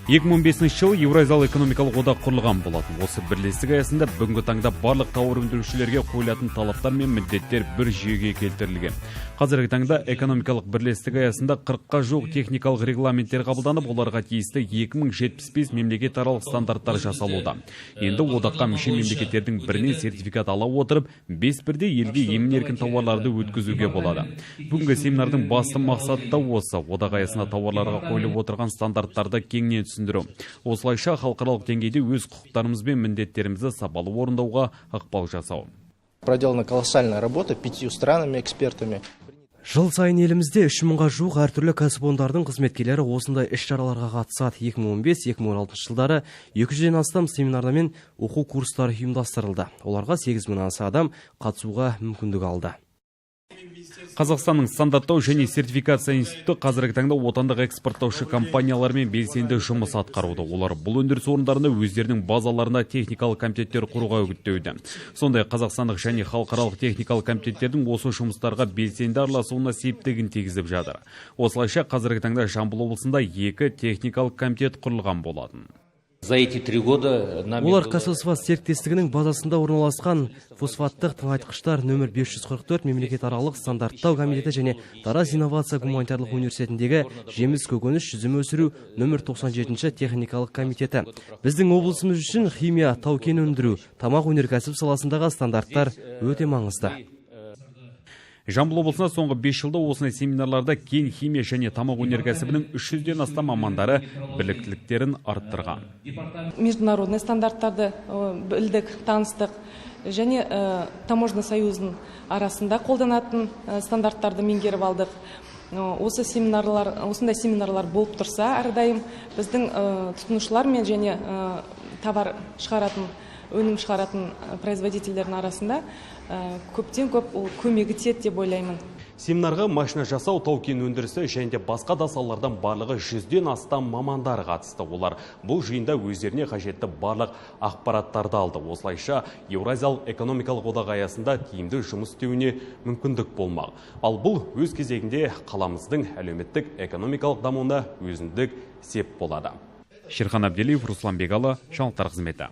2015 жылы Еуразиялық экономикалық одақ құрылған болатын. Осы бірлестік аясында бүгінгі таңда барлық тауар өндірушілерге қойылатын талаптар мен міндеттер бір жүйеге келтірілген. Қазіргі таңда экономикалық бірлестік аясында 40-қа жуық техникалық регламенттер қабылданып, оларға тиісті 2075 мемлекетаралық стандарттар жасалуда. Енді одаққа мүше мемлекеттердің бірінен сертификат ала отырып, 5 бірде елге емін-еркін тауарларды өткізуге болады. Бүгінгі семинардың басты мақсаты да осы. Одақ аясында тауарларға қойылып отырған стандарттарды кеңінен түсіндіру. Осылайша халықаралық деңгейде өз құқықтарымыз бен міндеттерімізді сапалы орындауға ықпал жасау. Проделана колоссальная работа 5 странами, экспертами. Жыл сайын елімізде 3000-ға жуық әртүрлі кәсіпорындардың қызметкерлері осындай іс-шараларға қатысады. 2015-2016 жылдары 200-ден астам семинар мен оқу курстары ұйымдастырылды. Оларға 8000 аса адам қатысуға мүмкіндік алды. Қазақстанның стандарттау және сертификация институты қазіргі таңда отандық экспорттаушы компаниялармен белсенді жұмыс атқаруда. Олар бұл өндіріс орындарында өздерінің базаларында техникалық комитеттер құруға үгіттеуде. Сондай қазақстандық және халықаралық техникалық комитеттердің осы жұмыстарға белсенді араласуына септігін тигізіп жатыр. Осылайша қазіргі таңда Жамбыл облысында 2 техникалық комитет құрылған болатын. Олар Казфосфат серіктестігінің базасында орналасқан фосфаттық тыңайтқыштар нөмір 544 мемлекетаралық стандарттау комитеті және Тараз инновация гуманитарлық университетіндегі жеміс көкөніс жүзім өсіру нөмір 97 техникалық комитеті. Біздің облысымыз үшін химия, тау-кен өндіру, тамақ өнеркәсіп саласындағы стандарттар өте маңызды. Жамбыл облысында соңғы 5 жылда осындай семинарларда кен, химия және тамақ өнеркәсібінің 300-ден астам мамандары біліктіліктерін арттырған. Международный стандарттарды білдік, таныстық және таможня союзының арасында қолданатын стандарттарды меңгеріп алдық. Осындай семинарлар болып тұрса, әрдайым біздің тұтынушылар мен және товар шығаратын, өнім шығаратын производительдердің арасында көптен көп көмегі тиеді деп ойлаймын. Семинарға машина жасау, тау-кен өндірісі және де басқа да салалардан барлығы 100-ден астам мамандар қатысты. Олар бұл жиында өздеріне қажетті барлық ақпараттарды алды. Осылайша Еуразиялық экономикалық одақ аясында тиімді жұмыс істеуіне мүмкіндік болмақ. Ал бұл өз кезегінде қаламыздың әлеуметтік экономикалық дамуына өзіндік сеп болады. Шерхан Абделиев, Руслан Бегалы, жаңалықтар қызметі.